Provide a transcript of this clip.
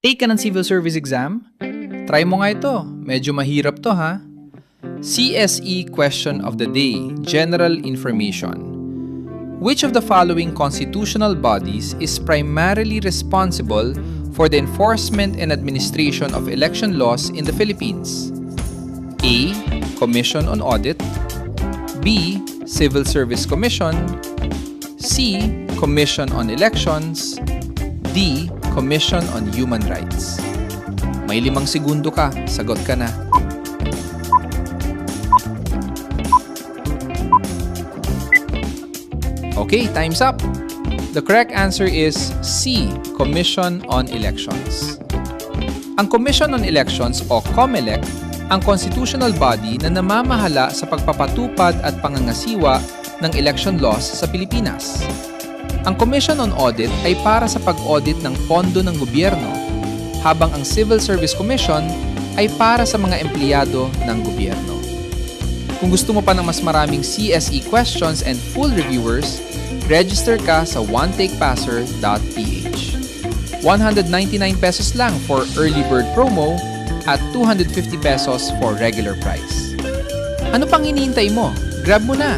Take ka ng civil service exam? Try mo nga ito. Medyo mahirap to ha. CSE question of the day, General Information. Which of the following constitutional bodies is primarily responsible for the enforcement and administration of election laws in the Philippines? A. Commission on Audit. B. Civil Service Commission. C. Commission on Elections. D. Commission on Human Rights. May 5 segundo ka, sagot ka na. Okay, time's up. The correct answer is C. Commission on Elections. Ang Commission on Elections o COMELEC ang constitutional body na namamahala sa pagpapatupad at pangangasiwa ng election laws sa Pilipinas. Ang Commission on Audit ay para sa pag-audit ng pondo ng gobyerno, habang ang Civil Service Commission ay para sa mga empleyado ng gobyerno. Kung gusto mo pa ng mas maraming CSE questions and full reviewers, register ka sa onetakepasser.ph. 199 pesos lang for early bird promo at 250 pesos for regular price. Ano pang hinihintay mo? Grab mo na!